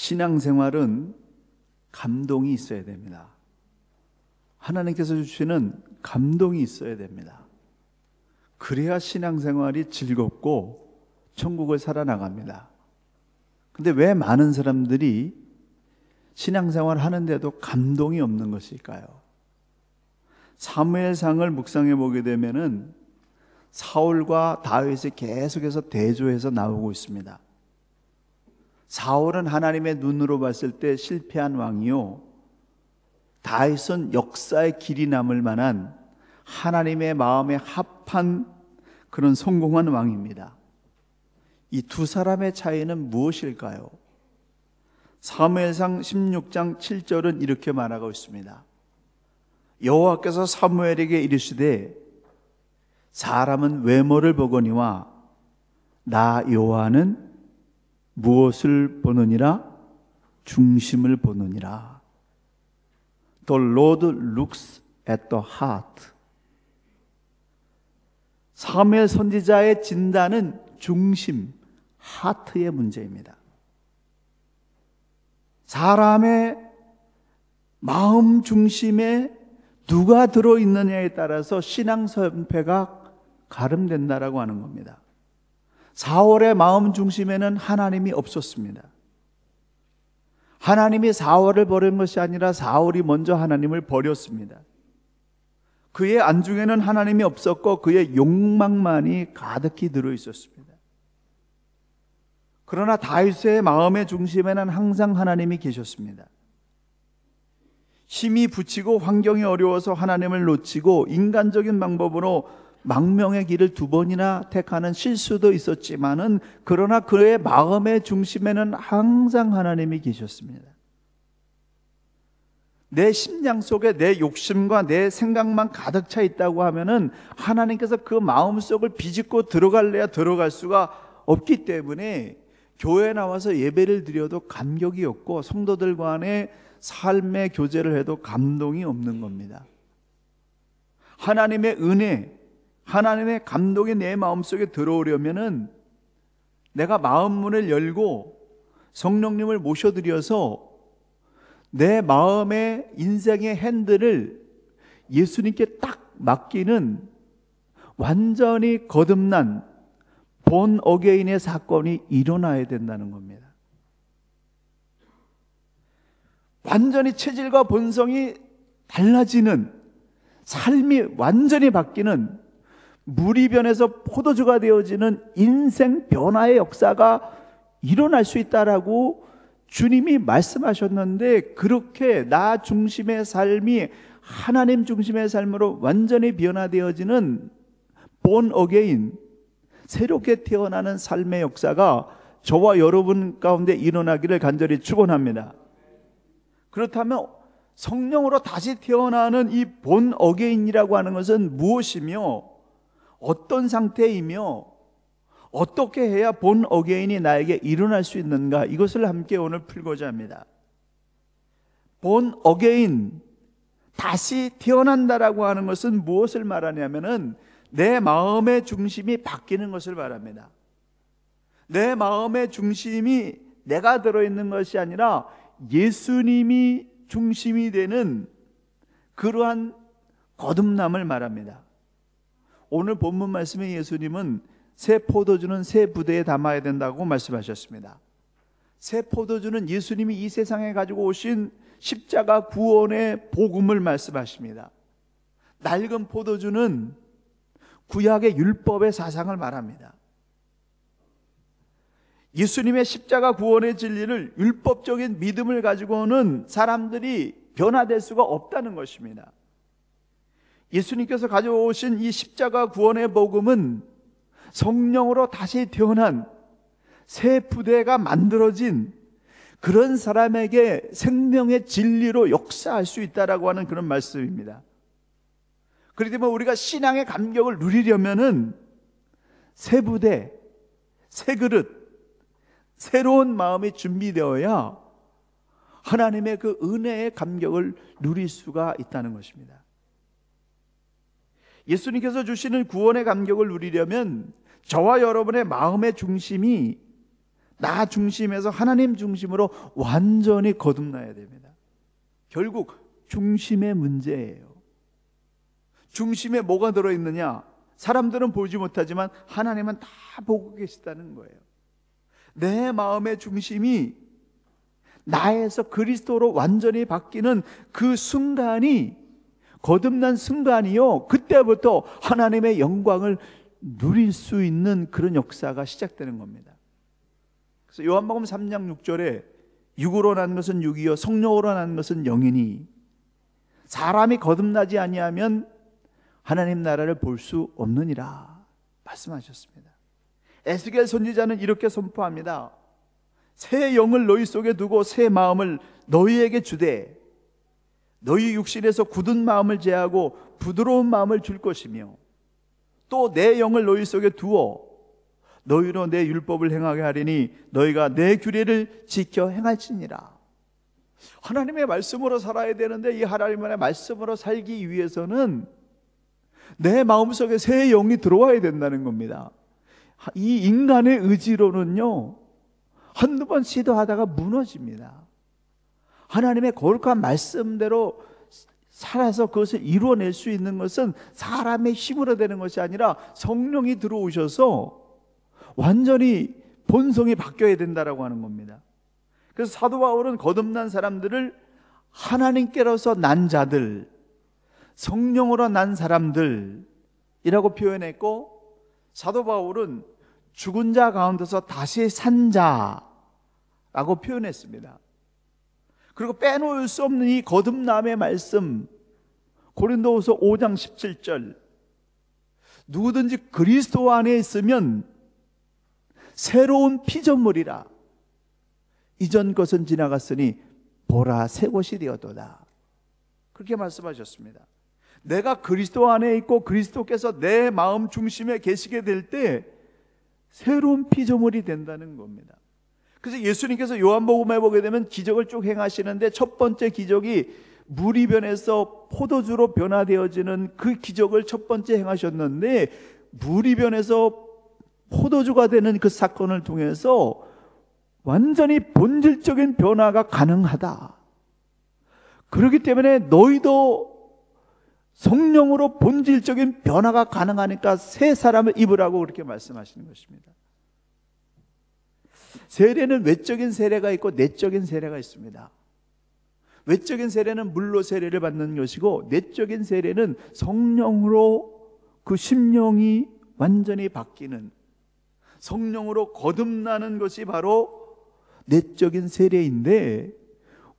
신앙생활은 감동이 있어야 됩니다. 하나님께서 주시는 감동이 있어야 됩니다. 그래야 신앙생활이 즐겁고 천국을 살아나갑니다. 근데 왜 많은 사람들이 신앙생활 하는데도 감동이 없는 것일까요? 사무엘상을 묵상해 보게 되면은 사울과 다윗이 계속해서 대조해서 나오고 있습니다. 사울은 하나님의 눈으로 봤을 때 실패한 왕이요, 다윗은 역사의 길이 남을 만한 하나님의 마음에 합한 그런 성공한 왕입니다. 이 두 사람의 차이는 무엇일까요? 사무엘상 16장 7절은 이렇게 말하고 있습니다. 여호와께서 사무엘에게 이르시되 사람은 외모를 보거니와 나 여호와는 무엇을 보느니라? 중심을 보느니라. The Lord looks at the heart. 사무엘 선지자의 진단은 중심, 하트의 문제입니다. 사람의 마음 중심에 누가 들어있느냐에 따라서 신앙 선패가 가름된다라고 하는 겁니다. 사울의 마음 중심에는 하나님이 없었습니다. 하나님이 사울을 버린 것이 아니라 사울이 먼저 하나님을 버렸습니다. 그의 안중에는 하나님이 없었고 그의 욕망만이 가득히 들어있었습니다. 그러나 다윗의 마음의 중심에는 항상 하나님이 계셨습니다. 힘이 부치고 환경이 어려워서 하나님을 놓치고 인간적인 방법으로 망명의 길을 두 번이나 택하는 실수도 있었지만은, 그러나 그의 마음의 중심에는 항상 하나님이 계셨습니다. 내 심령 속에 내 욕심과 내 생각만 가득 차 있다고 하면은 하나님께서 그 마음속을 비집고 들어갈래야 들어갈 수가 없기 때문에 교회에 나와서 예배를 드려도 감격이 없고 성도들 간의 삶의 교제를 해도 감동이 없는 겁니다. 하나님의 은혜, 하나님의 감동이 내 마음속에 들어오려면은 내가 마음 문을 열고 성령님을 모셔드려서 내 마음의 인생의 핸들을 예수님께 딱 맡기는 완전히 거듭난 본 어게인의 사건이 일어나야 된다는 겁니다. 완전히 체질과 본성이 달라지는, 삶이 완전히 바뀌는, 물이 변해서 포도주가 되어지는 인생 변화의 역사가 일어날 수 있다라고 주님이 말씀하셨는데, 그렇게 나 중심의 삶이 하나님 중심의 삶으로 완전히 변화되어지는 본 어게인, 새롭게 태어나는 삶의 역사가 저와 여러분 가운데 일어나기를 간절히 축원합니다. 그렇다면 성령으로 다시 태어나는 이 본 어게인이라고 하는 것은 무엇이며 어떤 상태이며 어떻게 해야 본 어게인이 나에게 일어날 수 있는가, 이것을 함께 오늘 풀고자 합니다. 본 어게인, 다시 태어난다라고 하는 것은 무엇을 말하냐면은 내 마음의 중심이 바뀌는 것을 말합니다. 내 마음의 중심이 내가 들어있는 것이 아니라 예수님이 중심이 되는 그러한 거듭남을 말합니다. 오늘 본문 말씀에 예수님은 새 포도주는 새 부대에 담아야 된다고 말씀하셨습니다. 새 포도주는 예수님이 이 세상에 가지고 오신 십자가 구원의 복음을 말씀하십니다. 낡은 포도주는 구약의 율법의 사상을 말합니다. 예수님의 십자가 구원의 진리를 율법적인 믿음을 가지고는 사람들이 변화될 수가 없다는 것입니다. 예수님께서 가져오신 이 십자가 구원의 복음은 성령으로 다시 태어난 새 부대가 만들어진 그런 사람에게 생명의 진리로 역사할 수 있다라고 하는 그런 말씀입니다. 그렇기 때문에 우리가 신앙의 감격을 누리려면은 새 부대, 새 그릇, 새로운 마음이 준비되어야 하나님의 그 은혜의 감격을 누릴 수가 있다는 것입니다. 예수님께서 주시는 구원의 감격을 누리려면 저와 여러분의 마음의 중심이 나 중심에서 하나님 중심으로 완전히 거듭나야 됩니다. 결국 중심의 문제예요. 중심에 뭐가 들어있느냐? 사람들은 보지 못하지만 하나님은 다 보고 계시다는 거예요. 내 마음의 중심이 나에서 그리스도로 완전히 바뀌는 그 순간이, 거듭난 순간이요, 그때부터 하나님의 영광을 누릴 수 있는 그런 역사가 시작되는 겁니다. 그래서 요한복음 3장 6절에 육으로 난 것은 육이요 성령으로 난 것은 영이니 사람이 거듭나지 아니하면 하나님 나라를 볼 수 없느니라 말씀하셨습니다. 에스겔 선지자는 이렇게 선포합니다. 새 영을 너희 속에 두고 새 마음을 너희에게 주되 너희 육신에서 굳은 마음을 제하고 부드러운 마음을 줄 것이며 또 내 영을 너희 속에 두어 너희로 내 율법을 행하게 하리니 너희가 내 규례를 지켜 행할지니라. 하나님의 말씀으로 살아야 되는데 이 하나님의 말씀으로 살기 위해서는 내 마음속에 새 영이 들어와야 된다는 겁니다. 이 인간의 의지로는요, 한두 번 시도하다가 무너집니다. 하나님의 거룩한 말씀대로 살아서 그것을 이루어낼 수 있는 것은 사람의 힘으로 되는 것이 아니라 성령이 들어오셔서 완전히 본성이 바뀌어야 된다라고 하는 겁니다. 그래서 사도 바울은 거듭난 사람들을 하나님께로서 난 자들, 성령으로 난 사람들이라고 표현했고, 사도 바울은 죽은 자 가운데서 다시 산 자라고 표현했습니다. 그리고 빼놓을 수 없는 이 거듭남의 말씀, 고린도후서 5장 17절, 누구든지 그리스도 안에 있으면 새로운 피조물이라. 이전 것은 지나갔으니 보라 새 것이 되었도다. 그렇게 말씀하셨습니다. 내가 그리스도 안에 있고 그리스도께서 내 마음 중심에 계시게 될 때 새로운 피조물이 된다는 겁니다. 그래서 예수님께서 요한복음에 보게 되면 기적을 쭉 행하시는데 첫 번째 기적이 물이 변해서 포도주로 변화되어지는 그 기적을 첫 번째 행하셨는데, 물이 변해서 포도주가 되는 그 사건을 통해서 완전히 본질적인 변화가 가능하다. 그렇기 때문에 너희도 성령으로 본질적인 변화가 가능하니까 새 사람을 입으라고 그렇게 말씀하시는 것입니다. 세례는 외적인 세례가 있고 내적인 세례가 있습니다. 외적인 세례는 물로 세례를 받는 것이고, 내적인 세례는 성령으로 그 심령이 완전히 바뀌는, 성령으로 거듭나는 것이 바로 내적인 세례인데,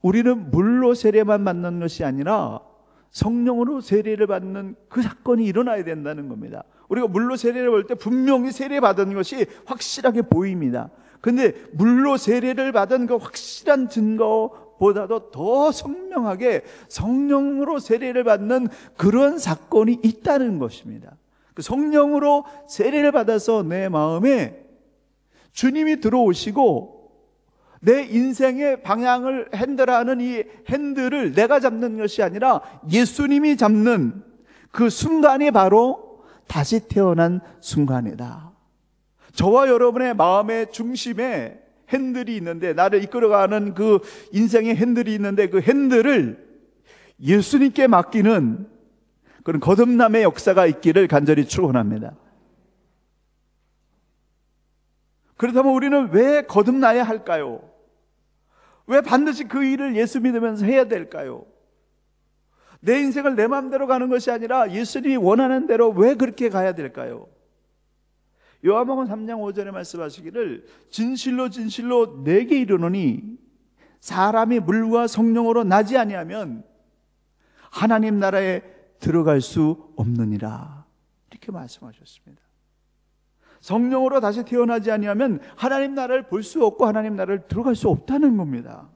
우리는 물로 세례만 받는 것이 아니라 성령으로 세례를 받는 그 사건이 일어나야 된다는 겁니다. 우리가 물로 세례를 볼 때 분명히 세례받은 것이 확실하게 보입니다. 근데 물로 세례를 받은 그 확실한 증거보다도 더 선명하게 성령으로 세례를 받는 그런 사건이 있다는 것입니다. 그 성령으로 세례를 받아서 내 마음에 주님이 들어오시고 내 인생의 방향을 핸들하는 이 핸들을 내가 잡는 것이 아니라 예수님이 잡는 그 순간이 바로 다시 태어난 순간이다. 저와 여러분의 마음의 중심에 핸들이 있는데, 나를 이끌어가는 그 인생의 핸들이 있는데, 그 핸들을 예수님께 맡기는 그런 거듭남의 역사가 있기를 간절히 축원합니다. 그렇다면 우리는 왜 거듭나야 할까요? 왜 반드시 그 일을 예수 믿으면서 해야 될까요? 내 인생을 내 마음대로 가는 것이 아니라 예수님이 원하는 대로 왜 그렇게 가야 될까요? 요한복음 3장 5절에 말씀하시기를 진실로 진실로 내게 이르노니 사람이 물과 성령으로 나지 아니하면 하나님 나라에 들어갈 수 없느니라, 이렇게 말씀하셨습니다. 성령으로 다시 태어나지 아니하면 하나님 나라를 볼 수 없고 하나님 나라를 들어갈 수 없다는 겁니다.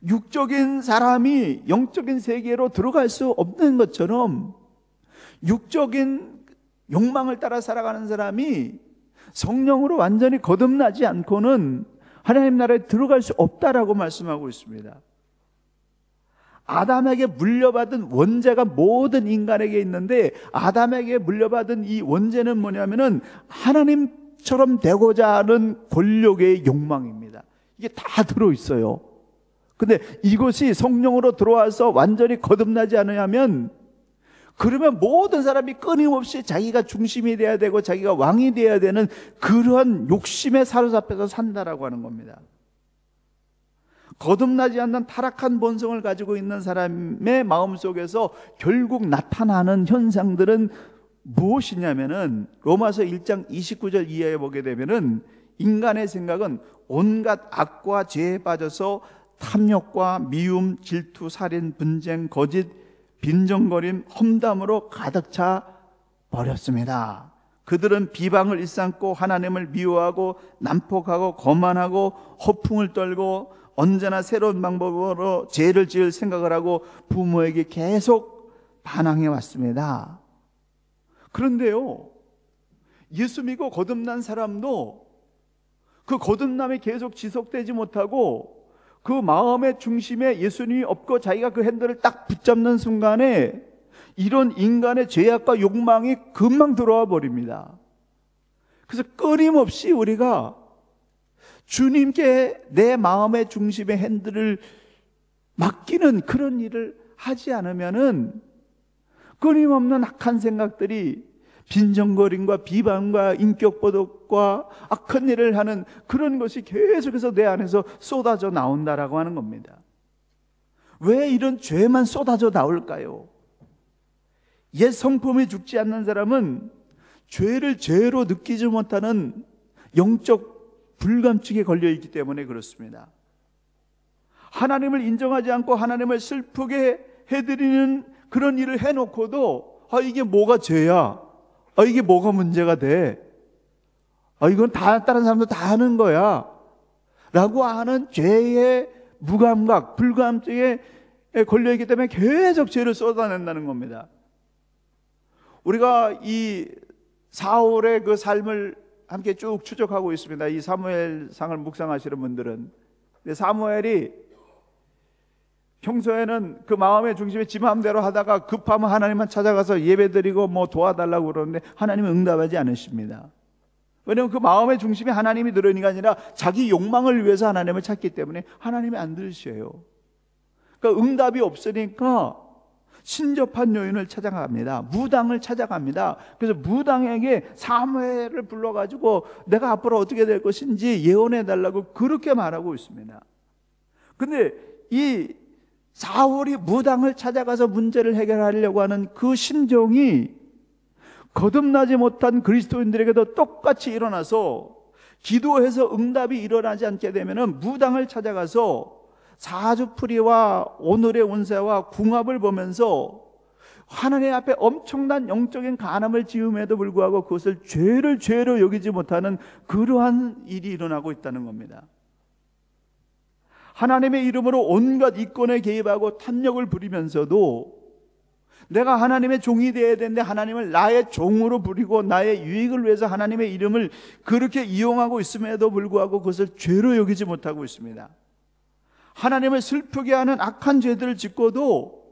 육적인 사람이 영적인 세계로 들어갈 수 없는 것처럼 육적인 욕망을 따라 살아가는 사람이 성령으로 완전히 거듭나지 않고는 하나님 나라에 들어갈 수 없다라고 말씀하고 있습니다. 아담에게 물려받은 원죄가 모든 인간에게 있는데, 아담에게 물려받은 이 원죄는 뭐냐면은 하나님 주님처럼 되고자 하는 권력의 욕망입니다. 이게 다 들어있어요. 근데 이것이 성령으로 들어와서 완전히 거듭나지 않으면, 그러면 모든 사람이 끊임없이 자기가 중심이 돼야 되고 자기가 왕이 돼야 되는 그러한 욕심에 사로잡혀서 산다라고 하는 겁니다. 거듭나지 않는 타락한 본성을 가지고 있는 사람의 마음속에서 결국 나타나는 현상들은 무엇이냐면은, 로마서 1장 29절 이하에 보게 되면은, 인간의 생각은 온갖 악과 죄에 빠져서 탐욕과 미움, 질투, 살인, 분쟁, 거짓, 빈정거림, 험담으로 가득 차 버렸습니다. 그들은 비방을 일삼고 하나님을 미워하고 난폭하고 거만하고 허풍을 떨고 언제나 새로운 방법으로 죄를 지을 생각을 하고 부모에게 계속 반항해 왔습니다. 그런데요, 예수 믿고 거듭난 사람도 그 거듭남이 계속 지속되지 못하고 그 마음의 중심에 예수님이 없고 자기가 그 핸들을 딱 붙잡는 순간에 이런 인간의 죄악과 욕망이 금방 들어와 버립니다. 그래서 끊임없이 우리가 주님께 내 마음의 중심의 핸들을 맡기는 그런 일을 하지 않으면은 끊임없는 악한 생각들이 빈정거림과 비방과 인격보복과 악한 일을 하는 그런 것이 계속해서 내 안에서 쏟아져 나온다라고 하는 겁니다. 왜 이런 죄만 쏟아져 나올까요? 옛 성품이 죽지 않는 사람은 죄를 죄로 느끼지 못하는 영적 불감증에 걸려있기 때문에 그렇습니다. 하나님을 인정하지 않고 하나님을 슬프게 해드리는 그런 일을 해놓고도 이게 뭐가 죄야? 이게 뭐가 문제가 돼? 이건 다른 사람도 다 하는 거야 라고 하는 죄의 무감각, 불감증에 걸려있기 때문에 계속 죄를 쏟아낸다는 겁니다. 우리가 이 사울의 그 삶을 함께 쭉 추적하고 있습니다. 이 사무엘상을 묵상하시는 분들은. 근데 사무엘이 평소에는 그 마음의 중심에 지 마음대로 하다가 급하면 하나님만 찾아가서 예배드리고 뭐 도와달라고 그러는데 하나님은 응답하지 않으십니다. 왜냐하면 그 마음의 중심에 하나님이 들으니까 아니라 자기 욕망을 위해서 하나님을 찾기 때문에 하나님이 안 들으셔요. 그러니까 응답이 없으니까 신접한 요인을 찾아갑니다. 무당을 찾아갑니다. 그래서 무당에게 사무엘을 불러가지고 내가 앞으로 어떻게 될 것인지 예언해달라고 그렇게 말하고 있습니다. 근데 이 사울이 무당을 찾아가서 문제를 해결하려고 하는 그 심정이 거듭나지 못한 그리스도인들에게도 똑같이 일어나서 기도해서 응답이 일어나지 않게 되면 무당을 찾아가서 사주풀이와 오늘의 운세와 궁합을 보면서 하나님 앞에 엄청난 영적인 간함을 지음에도 불구하고 그것을 죄를 죄로 여기지 못하는 그러한 일이 일어나고 있다는 겁니다. 하나님의 이름으로 온갖 이권에 개입하고 탐욕을 부리면서도 내가 하나님의 종이 되어야 되는데 하나님을 나의 종으로 부리고 나의 유익을 위해서 하나님의 이름을 그렇게 이용하고 있음에도 불구하고 그것을 죄로 여기지 못하고 있습니다. 하나님을 슬프게 하는 악한 죄들을 짓고도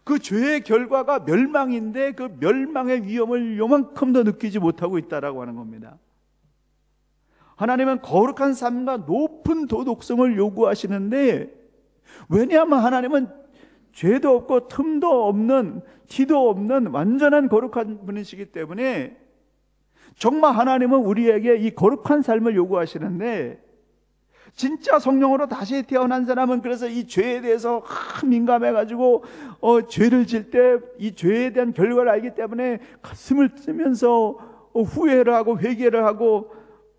그 죄의 결과가 멸망인데 그 멸망의 위험을 요만큼도 느끼지 못하고 있다라고 하는 겁니다. 하나님은 거룩한 삶과 높은 도덕성을 요구하시는데, 왜냐하면 하나님은 죄도 없고 틈도 없는 티도 없는 완전한 거룩한 분이시기 때문에 정말 하나님은 우리에게 이 거룩한 삶을 요구하시는데, 진짜 성령으로 다시 태어난 사람은 그래서 이 죄에 대해서 민감해가지고 죄를 질 때 이 죄에 대한 결과를 알기 때문에 가슴을 쓰면서 후회를 하고 회개를 하고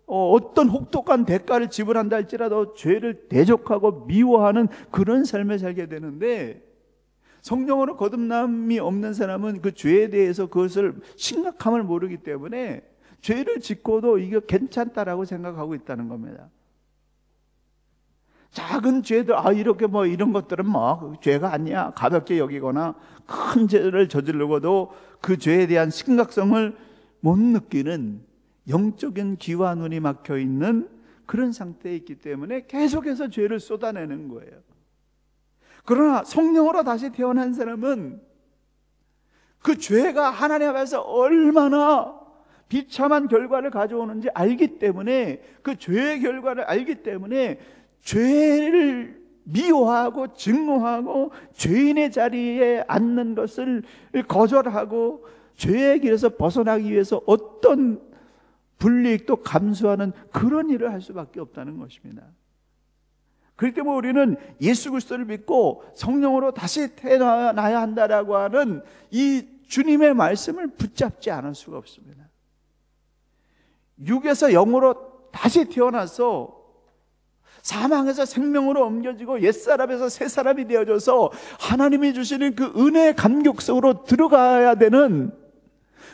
어떤 혹독한 대가를 지불한다 할지라도 죄를 대적하고 미워하는 그런 삶을 살게 되는데, 성령으로 거듭남이 없는 사람은 그 죄에 대해서 그것을 심각함을 모르기 때문에 죄를 짓고도 이게 괜찮다라고 생각하고 있다는 겁니다. 작은 죄들, 이렇게 이런 것들은 죄가 아니야 가볍게 여기거나, 큰 죄를 저지르고도 그 죄에 대한 심각성을 못 느끼는 영적인 귀와 눈이 막혀 있는 그런 상태에 있기 때문에 계속해서 죄를 쏟아내는 거예요. 그러나 성령으로 다시 태어난 사람은 그 죄가 하나님 앞에서 얼마나 비참한 결과를 가져오는지 알기 때문에, 그 죄의 결과를 알기 때문에 죄를 미워하고 증오하고 죄인의 자리에 앉는 것을 거절하고 죄의 길에서 벗어나기 위해서 어떤 불이익도 감수하는 그런 일을 할 수밖에 없다는 것입니다. 그렇기 때문에 우리는 예수 그리스도를 믿고 성령으로 다시 태어나야 한다라고 하는 이 주님의 말씀을 붙잡지 않을 수가 없습니다. 육에서 영으로 다시 태어나서 사망에서 생명으로 옮겨지고 옛사람에서 새사람이 되어져서 하나님이 주시는 그 은혜의 감격 속으로 들어가야 되는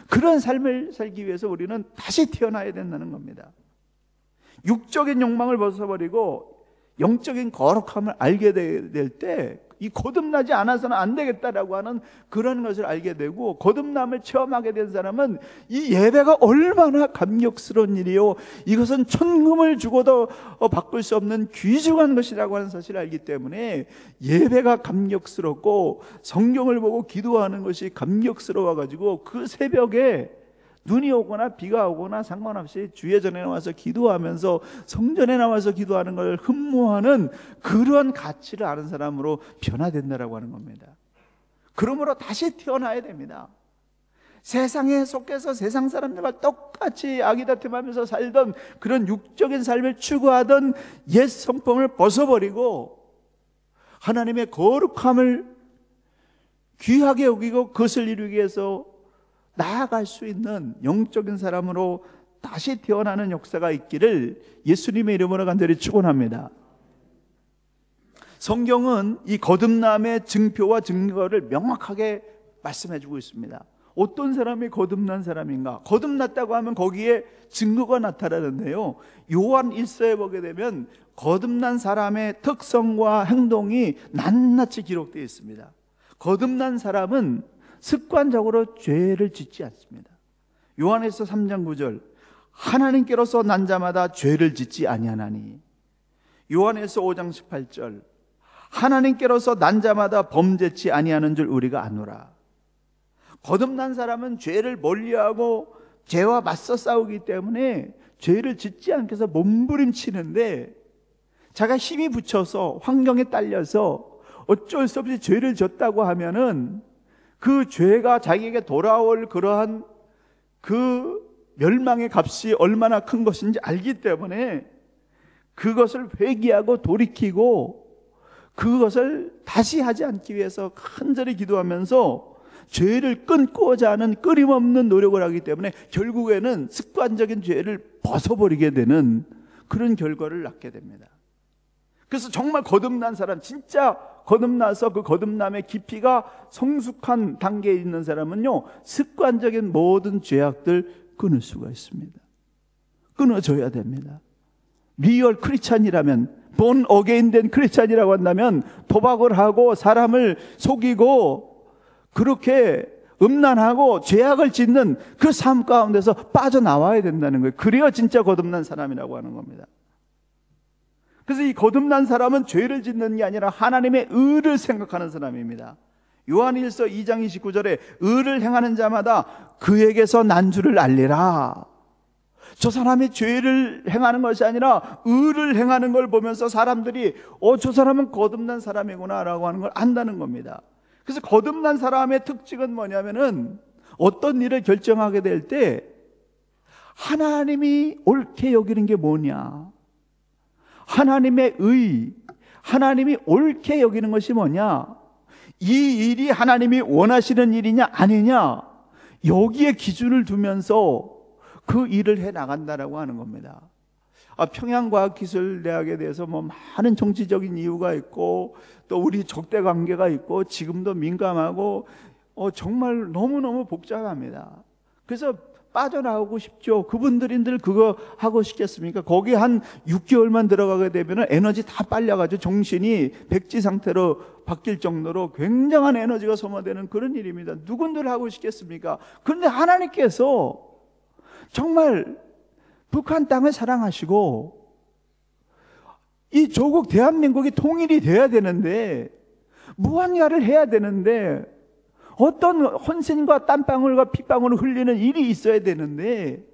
그런 삶을 살기 위해서 우리는 다시 태어나야 된다는 겁니다. 육적인 욕망을 벗어버리고 영적인 거룩함을 알게 될 때 이 거듭나지 않아서는 안 되겠다라고 하는 그런 것을 알게 되고, 거듭남을 체험하게 된 사람은 이 예배가 얼마나 감격스러운 일이요, 이것은 천금을 주고도 바꿀 수 없는 귀중한 것이라고 하는 사실을 알기 때문에 예배가 감격스럽고 성경을 보고 기도하는 것이 감격스러워가지고 그 새벽에 눈이 오거나 비가 오거나 상관없이 주예전에 나와서 기도하면서 성전에 나와서 기도하는 걸 흠모하는 그런 가치를 아는 사람으로 변화된다라고 하는 겁니다. 그러므로 다시 태어나야 됩니다. 세상에 속해서 세상 사람들과 똑같이 아기다툼하면서 살던 그런 육적인 삶을 추구하던 옛 성품을 벗어버리고 하나님의 거룩함을 귀하게 여기고 그것을 이루기 위해서 나아갈 수 있는 영적인 사람으로 다시 태어나는 역사가 있기를 예수님의 이름으로 간절히 축원합니다. 성경은 이 거듭남의 증표와 증거를 명확하게 말씀해주고 있습니다. 어떤 사람이 거듭난 사람인가? 거듭났다고 하면 거기에 증거가 나타나는데요, 요한 1서에 보게 되면 거듭난 사람의 특성과 행동이 낱낱이 기록되어 있습니다. 거듭난 사람은 습관적으로 죄를 짓지 않습니다. 요한에서 3장 9절, 하나님께로서 난 자마다 죄를 짓지 아니하나니. 요한에서 5장 18절, 하나님께로서 난 자마다 범죄치 아니하는 줄 우리가 아노라. 거듭난 사람은 죄를 멀리하고 죄와 맞서 싸우기 때문에 죄를 짓지 않게 해서 몸부림치는데, 자기가 힘이 붙여서 환경에 딸려서 어쩔 수 없이 죄를 졌다고 하면은 그 죄가 자기에게 돌아올 그러한 그 멸망의 값이 얼마나 큰 것인지 알기 때문에 그것을 회개하고 돌이키고 그것을 다시 하지 않기 위해서 간절히 기도하면서 죄를 끊고자 하는 끊임없는 노력을 하기 때문에 결국에는 습관적인 죄를 벗어버리게 되는 그런 결과를 낳게 됩니다. 그래서 정말 거듭난 사람, 진짜 거듭나서 그 거듭남의 깊이가 성숙한 단계에 있는 사람은요, 습관적인 모든 죄악들 끊을 수가 있습니다. 끊어줘야 됩니다. 리얼 크리스찬이라면, 본 어게인 된 크리스찬이라고 한다면 도박을 하고 사람을 속이고 그렇게 음란하고 죄악을 짓는 그 삶 가운데서 빠져나와야 된다는 거예요. 그래야 진짜 거듭난 사람이라고 하는 겁니다. 그래서 이 거듭난 사람은 죄를 짓는 게 아니라 하나님의 의를 생각하는 사람입니다. 요한일서 2장 29절에 의를 행하는 자마다 그에게서 난 줄을 알리라. 저 사람이 죄를 행하는 것이 아니라 의를 행하는 걸 보면서 사람들이 저 사람은 거듭난 사람이구나 라고 하는 걸 안다는 겁니다. 그래서 거듭난 사람의 특징은 뭐냐면은 어떤 일을 결정하게 될 때 하나님이 옳게 여기는 게 뭐냐, 하나님의 의, 하나님이 옳게 여기는 것이 뭐냐, 이 일이 하나님이 원하시는 일이냐 아니냐, 여기에 기준을 두면서 그 일을 해 나간다라고 하는 겁니다. 평양과학기술대학에 대해서 많은 정치적인 이유가 있고 또 우리 적대 관계가 있고 지금도 민감하고 정말 너무너무 복잡합니다. 그래서 빠져나오고 싶죠. 그분들인들 그거 하고 싶겠습니까? 거기 한 6개월만 들어가게 되면 에너지 다 빨려가지고 정신이 백지 상태로 바뀔 정도로 굉장한 에너지가 소모되는 그런 일입니다. 누군들 하고 싶겠습니까? 그런데 하나님께서 정말 북한 땅을 사랑하시고 이 조국 대한민국이 통일이 돼야 되는데 무한야를 해야 되는데 어떤 헌신과 땀방울과 핏방울을 흘리는 일이 있어야 되는데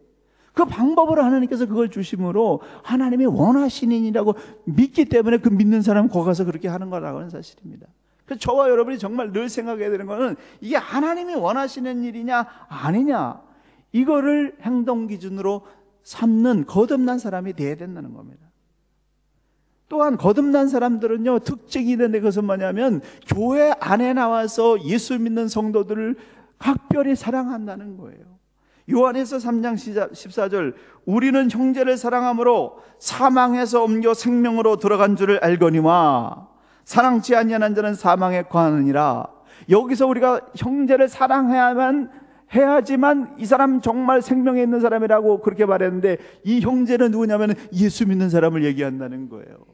그 방법으로 하나님께서 그걸 주심으로 하나님이 원하시는 일이라고 믿기 때문에 그 믿는 사람은 거기 가서 그렇게 하는 거라고 하는 사실입니다. 그래서 저와 여러분이 정말 늘 생각해야 되는 것은 이게 하나님이 원하시는 일이냐 아니냐, 이거를 행동 기준으로 삼는 거듭난 사람이 되어야 된다는 겁니다. 또한 거듭난 사람들은요, 특징이 있는데 그것은 뭐냐면 교회 안에 나와서 예수 믿는 성도들을 각별히 사랑한다는 거예요. 요한에서 3장 14절, 우리는 형제를 사랑함으로 사망에서 옮겨 생명으로 들어간 줄을 알거니와 사랑치 아니하는 자는 사망에 거하느니라. 여기서 우리가 형제를 해야지만 이 사람 정말 생명에 있는 사람이라고 그렇게 말했는데, 이 형제는 누구냐면 예수 믿는 사람을 얘기한다는 거예요.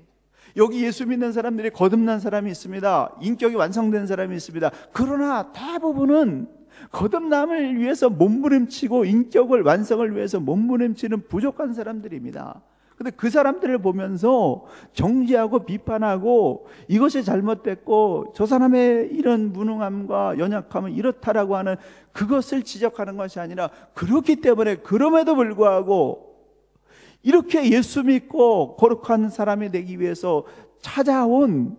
여기 예수 믿는 사람들이 거듭난 사람이 있습니다. 인격이 완성된 사람이 있습니다. 그러나 대부분은 거듭남을 위해서 몸부림치고 인격을 완성을 위해서 몸부림치는 부족한 사람들입니다. 근데 그 사람들을 보면서 정죄하고 비판하고 이것이 잘못됐고 저 사람의 이런 무능함과 연약함은 이렇다라고 하는 그것을 지적하는 것이 아니라, 그렇기 때문에 그럼에도 불구하고 이렇게 예수 믿고 거룩한 사람이 되기 위해서 찾아온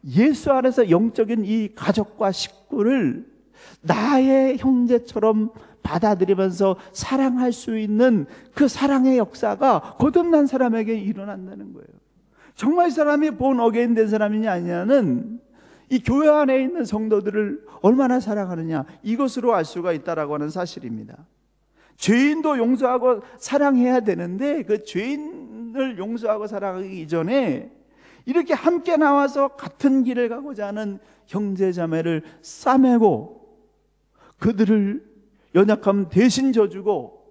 예수 안에서 영적인 이 가족과 식구를 나의 형제처럼 받아들이면서 사랑할 수 있는 그 사랑의 역사가 거듭난 사람에게 일어난다는 거예요. 정말 이 사람이 본 어게인 된 사람이냐 아니냐는 이 교회 안에 있는 성도들을 얼마나 사랑하느냐, 이것으로 알 수가 있다라고 하는 사실입니다. 죄인도 용서하고 사랑해야 되는데 그 죄인을 용서하고 사랑하기 이전에 이렇게 함께 나와서 같은 길을 가고자 하는 형제자매를 싸매고 그들을 연약함 대신 져주고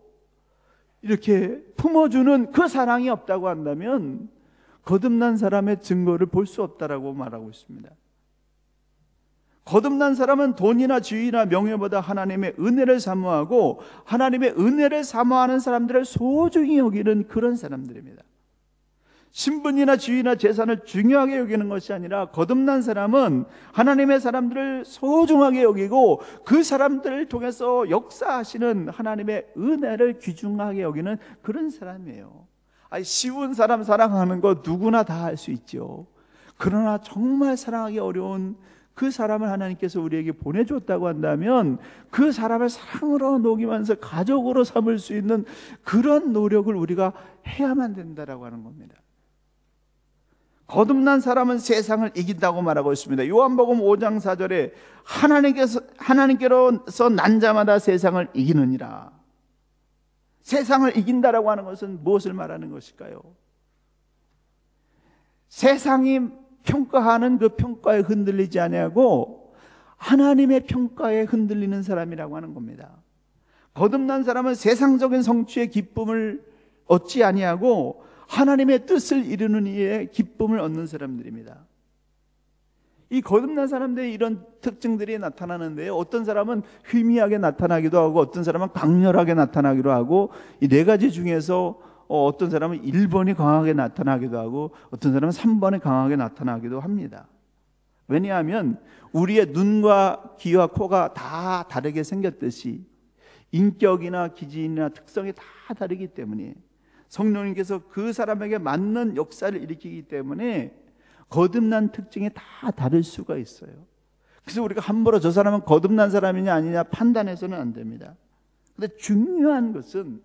이렇게 품어주는 그 사랑이 없다고 한다면 거듭난 사람의 증거를 볼 수 없다라고 말하고 있습니다. 거듭난 사람은 돈이나 지위나 명예보다 하나님의 은혜를 사모하고 하나님의 은혜를 사모하는 사람들을 소중히 여기는 그런 사람들입니다. 신분이나 지위나 재산을 중요하게 여기는 것이 아니라 거듭난 사람은 하나님의 사람들을 소중하게 여기고 그 사람들을 통해서 역사하시는 하나님의 은혜를 귀중하게 여기는 그런 사람이에요. 쉬운 사람 사랑하는 거 누구나 다 할 수 있죠. 그러나 정말 사랑하기 어려운 그 사람을 하나님께서 우리에게 보내줬다고 한다면 그 사람을 사랑으로 녹이면서 가족으로 삼을 수 있는 그런 노력을 우리가 해야만 된다라고 하는 겁니다. 거듭난 사람은 세상을 이긴다고 말하고 있습니다. 요한복음 5장 4절에 하나님께로서 난 자마다 세상을 이기느니라. 세상을 이긴다라고 하는 것은 무엇을 말하는 것일까요? 세상이 평가하는 그 평가에 흔들리지 아니하고 하나님의 평가에 흔들리는 사람이라고 하는 겁니다. 거듭난 사람은 세상적인 성취의 기쁨을 얻지 아니하고 하나님의 뜻을 이루는 이에 기쁨을 얻는 사람들입니다. 이 거듭난 사람들의 이런 특징들이 나타나는데요, 어떤 사람은 희미하게 나타나기도 하고 어떤 사람은 강렬하게 나타나기도 하고, 이 네 가지 중에서 어떤 사람은 1번이 강하게 나타나기도 하고 어떤 사람은 3번이 강하게 나타나기도 합니다. 왜냐하면 우리의 눈과 귀와 코가 다 다르게 생겼듯이 인격이나 기질이나 특성이 다 다르기 때문에 성령님께서 그 사람에게 맞는 역사를 일으키기 때문에 거듭난 특징이 다 다를 수가 있어요. 그래서 우리가 함부로 저 사람은 거듭난 사람이냐 아니냐 판단해서는 안 됩니다. 그런데 중요한 것은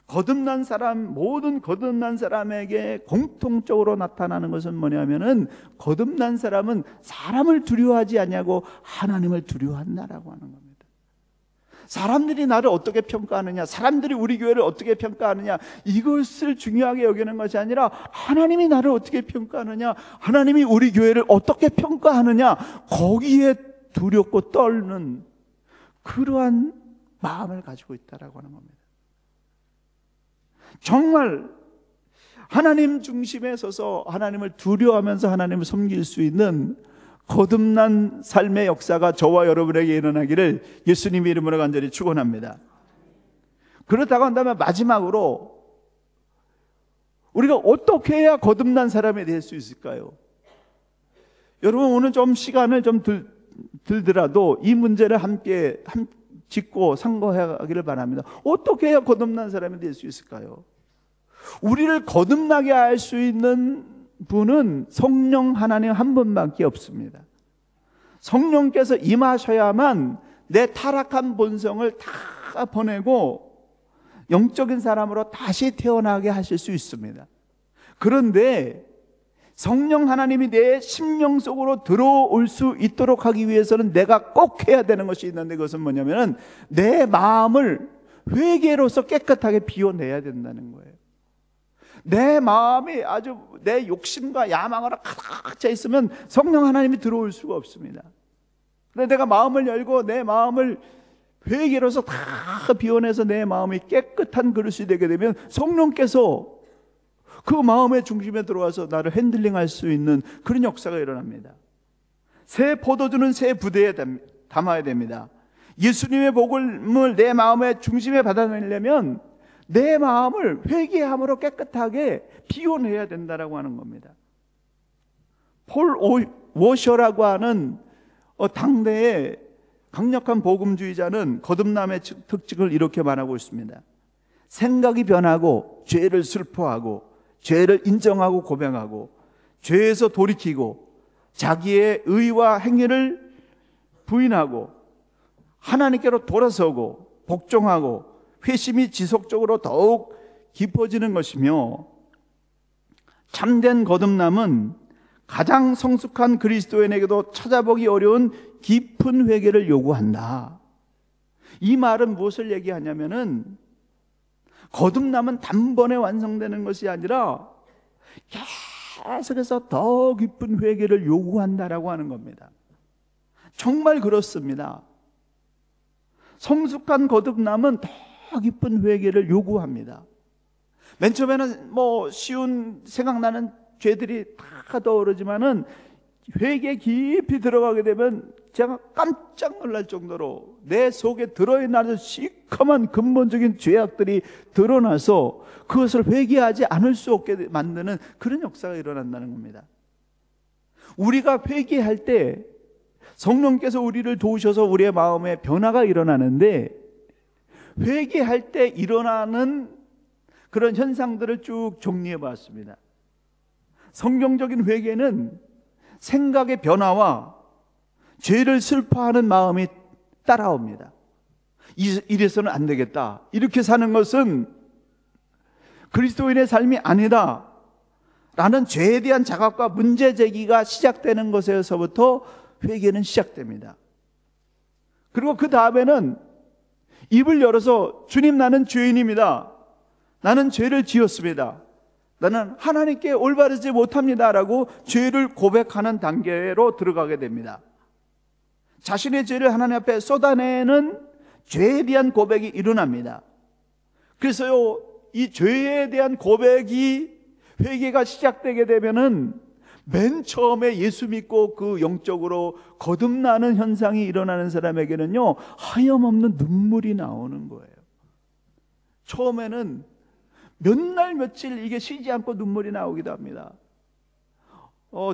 거듭난 사람, 모든 거듭난 사람에게 공통적으로 나타나는 것은 뭐냐면은 거듭난 사람은 사람을 두려워하지 않냐고 하나님을 두려워한다라고 하는 겁니다. 사람들이 나를 어떻게 평가하느냐, 사람들이 우리 교회를 어떻게 평가하느냐, 이것을 중요하게 여기는 것이 아니라 하나님이 나를 어떻게 평가하느냐, 하나님이 우리 교회를 어떻게 평가하느냐, 거기에 두렵고 떨는 그러한 마음을 가지고 있다라고 하는 겁니다. 정말 하나님 중심에 서서 하나님을 두려워하면서 하나님을 섬길 수 있는 거듭난 삶의 역사가 저와 여러분에게 일어나기를 예수님의 이름으로 간절히 축원합니다. 그렇다고 한다면 마지막으로 우리가 어떻게 해야 거듭난 사람이 될 수 있을까요? 여러분 오늘 좀 시간을 좀 들더라도 이 문제를 함께 짚고 상고하기를 바랍니다. 어떻게 해야 거듭난 사람이 될 수 있을까요? 우리를 거듭나게 할 수 있는 분은 성령 하나님 한 분밖에 없습니다. 성령께서 임하셔야만 내 타락한 본성을 다 보내고 영적인 사람으로 다시 태어나게 하실 수 있습니다. 그런데 성령 하나님이 내 심령 속으로 들어올 수 있도록 하기 위해서는 내가 꼭 해야 되는 것이 있는데, 그것은 뭐냐면 내 마음을 회개로서 깨끗하게 비워내야 된다는 거예요. 내 마음이 아주 내 욕심과 야망으로 가득 차 있으면 성령 하나님이 들어올 수가 없습니다. 그런데 내가 마음을 열고 내 마음을 회개로서 다 비워내서 내 마음이 깨끗한 그릇이 되게 되면 성령께서 그 마음의 중심에 들어와서 나를 핸들링할 수 있는 그런 역사가 일어납니다. 새 포도주는 새 부대에 담아야 됩니다. 예수님의 복음을 내 마음의 중심에 받아내려면 내 마음을 회개함으로 깨끗하게 비워내야 된다라고 하는 겁니다. 폴 워셔라고 하는 당대의 강력한 복음주의자는 거듭남의 특징을 이렇게 말하고 있습니다. 생각이 변하고 죄를 슬퍼하고 죄를 인정하고 고백하고 죄에서 돌이키고 자기의 의와 행위를 부인하고 하나님께로 돌아서고 복종하고 회심이 지속적으로 더욱 깊어지는 것이며, 참된 거듭남은 가장 성숙한 그리스도인에게도 찾아보기 어려운 깊은 회개를 요구한다. 이 말은 무엇을 얘기하냐면은 거듭남은 단번에 완성되는 것이 아니라 계속해서 더 깊은 회개를 요구한다라고 하는 겁니다. 정말 그렇습니다. 성숙한 거듭남은 더 깊은 회개를 요구합니다. 맨 처음에는 쉬운 생각나는 죄들이 다 떠오르지만은 회개 깊이 들어가게 되면 제가 깜짝 놀랄 정도로 내 속에 들어있는 시커먼 근본적인 죄악들이 드러나서 그것을 회개하지 않을 수 없게 만드는 그런 역사가 일어난다는 겁니다. 우리가 회개할 때 성령께서 우리를 도우셔서 우리의 마음에 변화가 일어나는데, 회개할 때 일어나는 그런 현상들을 쭉 정리해 봤습니다. 성경적인 회개는 생각의 변화와 죄를 슬퍼하는 마음이 따라옵니다. 이래서는 안 되겠다, 이렇게 사는 것은 그리스도인의 삶이 아니다 라는 죄에 대한 자각과 문제 제기가 시작되는 것에서부터 회개는 시작됩니다. 그리고 그 다음에는 입을 열어서 주님, 나는 죄인입니다, 나는 죄를 지었습니다, 나는 하나님께 올바르지 못합니다 라고 죄를 고백하는 단계로 들어가게 됩니다. 자신의 죄를 하나님 앞에 쏟아내는 죄에 대한 고백이 일어납니다. 그래서요, 이 죄에 대한 고백이, 회개가 시작되게 되면은 맨 처음에 예수 믿고 그 영적으로 거듭나는 현상이 일어나는 사람에게는요, 하염없는 눈물이 나오는 거예요. 처음에는 몇 날 며칠 이게 쉬지 않고 눈물이 나오기도 합니다.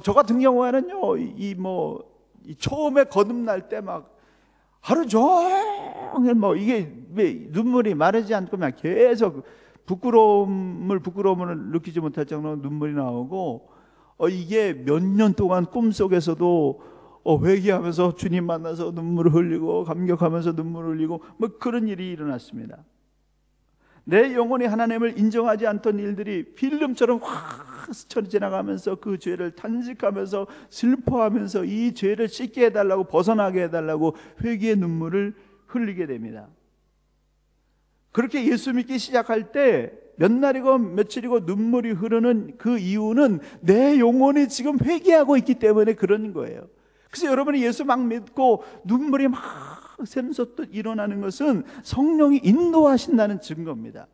저 같은 경우에는요, 이 처음에 거듭날 때 막 하루 종일 이게 눈물이 마르지 않고 막 계속 부끄러움을 느끼지 못할 정도로 눈물이 나오고, 이게 몇 년 동안 꿈속에서도 회개하면서 주님 만나서 눈물을 흘리고 감격하면서 눈물을 흘리고 그런 일이 일어났습니다. 내 영혼이 하나님을 인정하지 않던 일들이 필름처럼 확 스쳐 지나가면서 그 죄를 탄식하면서 슬퍼하면서 이 죄를 씻게 해달라고, 벗어나게 해달라고 회개의 눈물을 흘리게 됩니다. 그렇게 예수 믿기 시작할 때 몇 날이고 며칠이고 눈물이 흐르는 그 이유는 내 영혼이 지금 회개하고 있기 때문에 그런 거예요. 그래서 여러분이 예수 막 믿고 눈물이 막 샘솟듯 일어나는 것은 성령이 인도하신다는 증거입니다.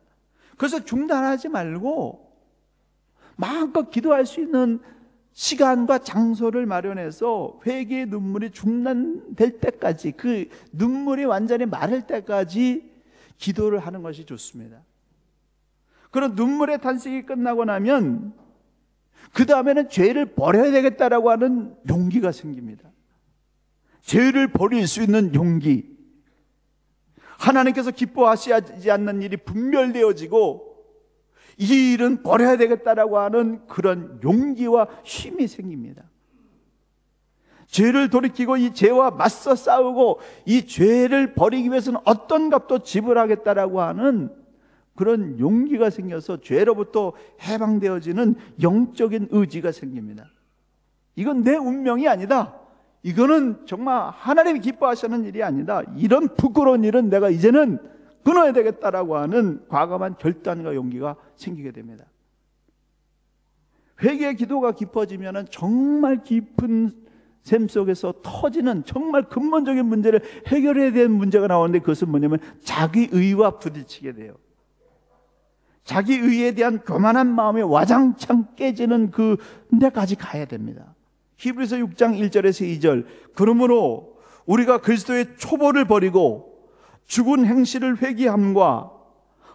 그래서 중단하지 말고 마음껏 기도할 수 있는 시간과 장소를 마련해서 회개의 눈물이 중단될 때까지, 그 눈물이 완전히 마를 때까지 기도를 하는 것이 좋습니다. 그런 눈물의 탄식이 끝나고 나면 그 다음에는 죄를 버려야 되겠다라고 하는 용기가 생깁니다. 죄를 버릴 수 있는 용기, 하나님께서 기뻐하시지 않는 일이 분별되어지고 이 일은 버려야 되겠다라고 하는 그런 용기와 힘이 생깁니다. 죄를 돌이키고 이 죄와 맞서 싸우고 이 죄를 버리기 위해서는 어떤 값도 지불하겠다라고 하는 그런 용기가 생겨서 죄로부터 해방되어지는 영적인 의지가 생깁니다. 이건 내 운명이 아니다. 이거는 정말 하나님이 기뻐하시는 일이 아니다. 이런 부끄러운 일은 내가 이제는 끊어야 되겠다라고 하는 과감한 결단과 용기가 생기게 됩니다. 회개의 기도가 깊어지면 정말 깊은 샘 속에서 터지는 정말 근본적인 문제를 해결해야 되는 문제가 나오는데, 그것은 뭐냐면 자기의와 부딪히게 돼요. 자기의에 대한 교만한 마음이 와장창 깨지는 그 데까지 가야 됩니다. 히브리서 6장 1절에서 2절, 그러므로 우리가 그리스도의 초보를 버리고 죽은 행실을 회개함과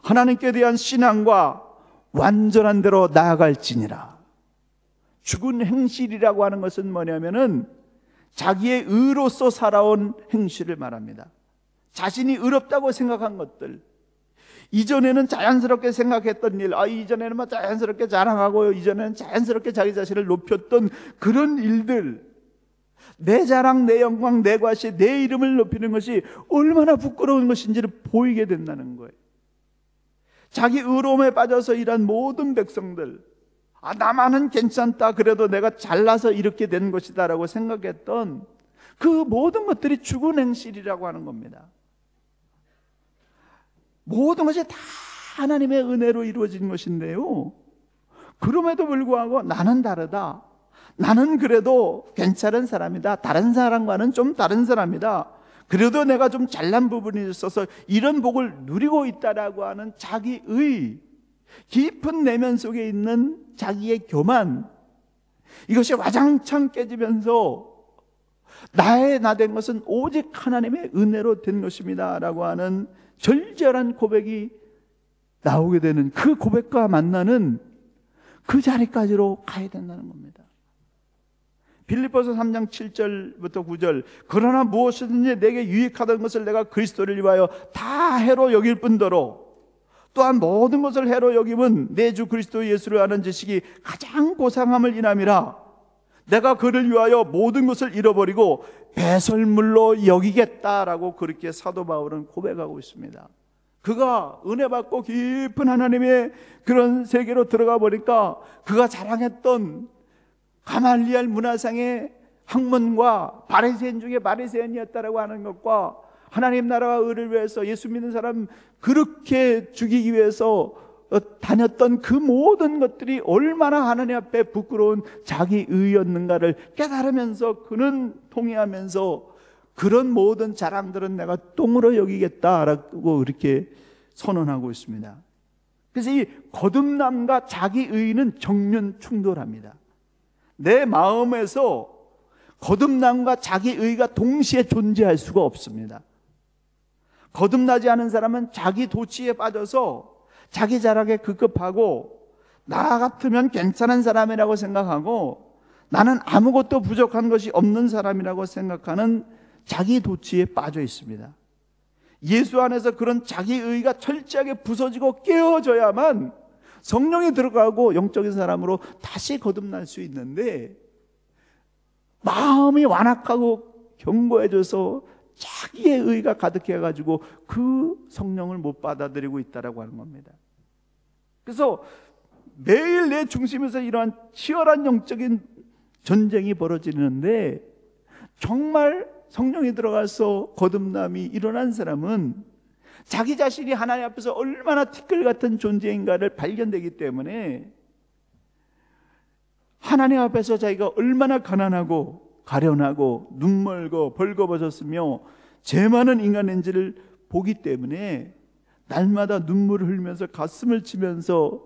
하나님께 대한 신앙과 완전한 대로 나아갈지니라. 죽은 행실이라고 하는 것은 뭐냐면은 자기의 의로서 살아온 행실을 말합니다. 자신이 의롭다고 생각한 것들, 이전에는 자연스럽게 생각했던 일, 이전에는 뭐 자연스럽게 자랑하고 이전에는 자연스럽게 자기 자신을 높였던 그런 일들, 내 자랑, 내 영광, 내 과시, 내 이름을 높이는 것이 얼마나 부끄러운 것인지를 보이게 된다는 거예요. 자기 의로움에 빠져서 일한 모든 백성들, 나만은 괜찮다, 그래도 내가 잘나서 이렇게 된 것이다 라고 생각했던 그 모든 것들이 죽은 행실이라고 하는 겁니다. 모든 것이 다 하나님의 은혜로 이루어진 것인데요, 그럼에도 불구하고 나는 다르다, 나는 그래도 괜찮은 사람이다, 다른 사람과는 좀 다른 사람이다, 그래도 내가 좀 잘난 부분이 있어서 이런 복을 누리고 있다라고 하는 자기의 깊은 내면 속에 있는 자기의 교만, 이것이 와장창 깨지면서 나의 나 된 것은 오직 하나님의 은혜로 된 것입니다 라고 하는 절절한 고백이 나오게 되는, 그 고백과 만나는 그 자리까지로 가야 된다는 겁니다. 빌립보서 3장 7절부터 9절, 그러나 무엇이든지 내게 유익하던 것을 내가 그리스도를 위하여 다 해로 여길 뿐더러 또한 모든 것을 해로 여김은 내 주 그리스도 예수를 아는 지식이 가장 고상함을 인함이라. 내가 그를 위하여 모든 것을 잃어버리고 배설물로 여기겠다라고 그렇게 사도 바울은 고백하고 있습니다. 그가 은혜 받고 깊은 하나님의 그런 세계로 들어가 보니까 그가 자랑했던 가말리엘 문화상의 학문과 바리새인 중에 바리새인이었다라고 하는 것과 하나님 나라와 의를 위해서 예수 믿는 사람 그렇게 죽이기 위해서 다녔던 그 모든 것들이 얼마나 하나님 앞에 부끄러운 자기의였는가를 깨달으면서 그는 통회하면서 그런 모든 자랑들은 내가 똥으로 여기겠다라고 이렇게 선언하고 있습니다. 그래서 이 거듭남과 자기의는 정면 충돌합니다. 내 마음에서 거듭남과 자기의가 동시에 존재할 수가 없습니다. 거듭나지 않은 사람은 자기 도취에 빠져서 자기 자랑에 급급하고 나 같으면 괜찮은 사람이라고 생각하고 나는 아무것도 부족한 것이 없는 사람이라고 생각하는 자기 도취에 빠져 있습니다. 예수 안에서 그런 자기의가 철저하게 부서지고 깨어져야만 성령이 들어가고 영적인 사람으로 다시 거듭날 수 있는데, 마음이 완악하고 견고해져서 자기의 의가 가득해가지고 그 성령을 못 받아들이고 있다라고 하는 겁니다. 그래서 매일 내 중심에서 이러한 치열한 영적인 전쟁이 벌어지는데, 정말 성령이 들어가서 거듭남이 일어난 사람은 자기 자신이 하나님 앞에서 얼마나 티끌 같은 존재인가를 발견되기 때문에 하나님 앞에서 자기가 얼마나 가난하고 가련하고 눈멀고 벌거벗었으며 죄 많은 인간인지를 보기 때문에 날마다 눈물을 흘리면서 가슴을 치면서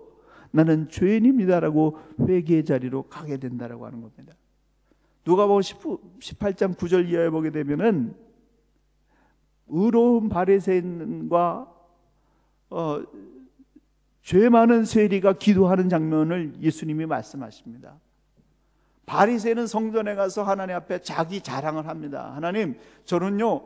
나는 죄인입니다라고 회개의 자리로 가게 된다라고 하는 겁니다. 누가복음 18장 9절 이하에 보게 되면은 의로운 바리새인과 죄 많은 세리가 기도하는 장면을 예수님이 말씀하십니다. 바리새인은 성전에 가서 하나님 앞에 자기 자랑을 합니다. 하나님, 저는요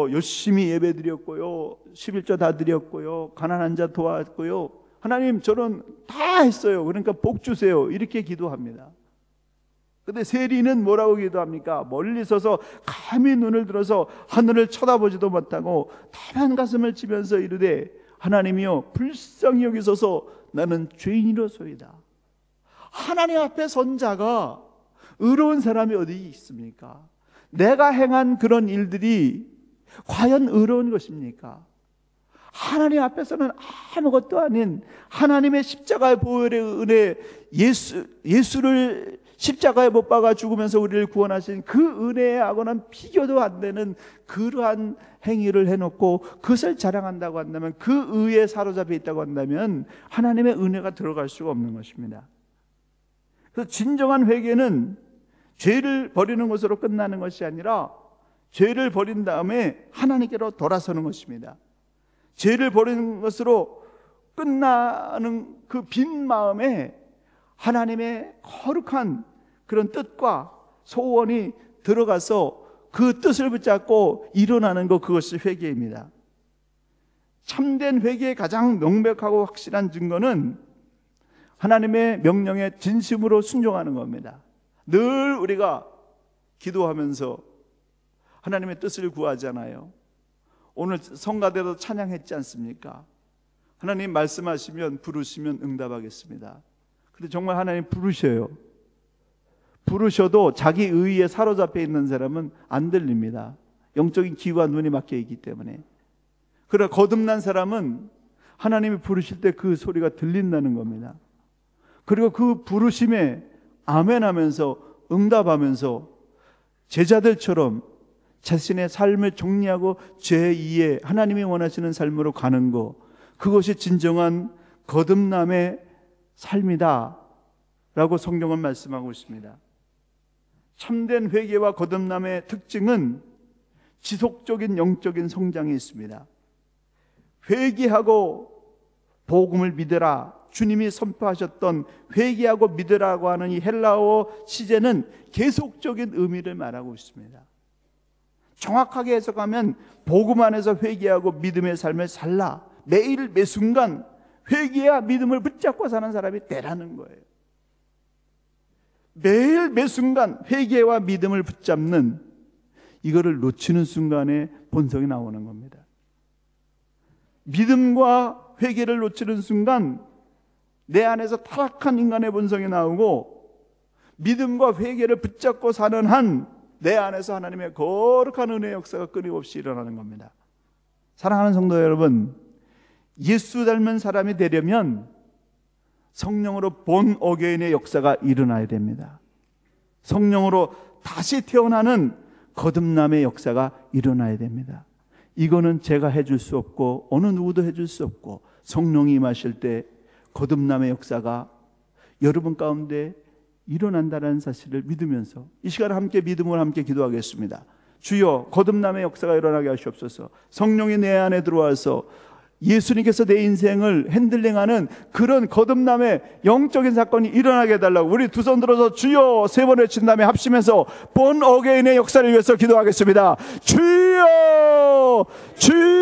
열심히 예배 드렸고요, 11조 다 드렸고요, 가난한 자 도왔고요, 하나님 저는 다 했어요. 그러니까 복 주세요. 이렇게 기도합니다. 근데 세리는 뭐라고 기도합니까? 멀리 서서 감히 눈을 들어서 하늘을 쳐다보지도 못하고 다만 가슴을 치면서 이르되, 하나님이여 불쌍히 여기소서, 나는 죄인이로소이다. 하나님 앞에 선 자가 의로운 사람이 어디 있습니까? 내가 행한 그런 일들이 과연 의로운 것입니까? 하나님 앞에서는 아무것도 아닌 하나님의 십자가의 보혈의 은혜, 예수를 십자가에 못 박아 죽으면서 우리를 구원하신 그 은혜하고는 비교도 안 되는 그러한 행위를 해놓고 그것을 자랑한다고 한다면, 그 의에 사로잡혀 있다고 한다면 하나님의 은혜가 들어갈 수가 없는 것입니다. 그래서 진정한 회개는 죄를 버리는 것으로 끝나는 것이 아니라 죄를 버린 다음에 하나님께로 돌아서는 것입니다. 죄를 버리는 것으로 끝나는 그 빈 마음에 하나님의 거룩한 그런 뜻과 소원이 들어가서 그 뜻을 붙잡고 일어나는 것, 그것이 회개입니다. 참된 회개의 가장 명백하고 확실한 증거는 하나님의 명령에 진심으로 순종하는 겁니다. 늘 우리가 기도하면서 하나님의 뜻을 구하잖아요. 오늘 성가대도 찬양했지 않습니까? 하나님 말씀하시면, 부르시면 응답하겠습니다. 근데 정말 하나님 부르셔요. 부르셔도 자기 의의에 사로잡혀 있는 사람은 안 들립니다. 영적인 귀와 눈이 막혀 있기 때문에. 그러나 거듭난 사람은 하나님이 부르실 때 그 소리가 들린다는 겁니다. 그리고 그 부르심에 아멘하면서 응답하면서 제자들처럼 자신의 삶을 정리하고 제2의 하나님이 원하시는 삶으로 가는 것, 그것이 진정한 거듭남의 삶이다 라고 성경은 말씀하고 있습니다. 참된 회개와 거듭남의 특징은 지속적인 영적인 성장이 있습니다. 회개하고 복음을 믿으라, 주님이 선포하셨던 회개하고 믿으라고 하는 이 헬라어 시제는 계속적인 의미를 말하고 있습니다. 정확하게 해석하면 복음 안에서 회개하고 믿음의 삶을 살라, 매일 매순간 회개와 믿음을 붙잡고 사는 사람이 되라는 거예요. 매일 매순간 회개와 믿음을 붙잡는, 이거를 놓치는 순간에 본성이 나오는 겁니다. 믿음과 회개를 놓치는 순간 내 안에서 타락한 인간의 본성이 나오고, 믿음과 회개를 붙잡고 사는 한 내 안에서 하나님의 거룩한 은혜의 역사가 끊임없이 일어나는 겁니다. 사랑하는 성도 여러분, 예수 닮은 사람이 되려면 성령으로 본 어게인의 역사가 일어나야 됩니다. 성령으로 다시 태어나는 거듭남의 역사가 일어나야 됩니다. 이거는 제가 해줄 수 없고 어느 누구도 해줄 수 없고, 성령이 임하실 때 거듭남의 역사가 여러분 가운데 일어난다는 사실을 믿으면서 이 시간에 함께 믿음으로 함께 기도하겠습니다. 주여, 거듭남의 역사가 일어나게 하시옵소서. 성령이 내 안에 들어와서 예수님께서 내 인생을 핸들링하는 그런 거듭남의 영적인 사건이 일어나게 해달라고 우리 두 손 들어서 주여 세 번 외친 다음에 합심해서 본 어게인의 역사를 위해서 기도하겠습니다. 주여, 주여.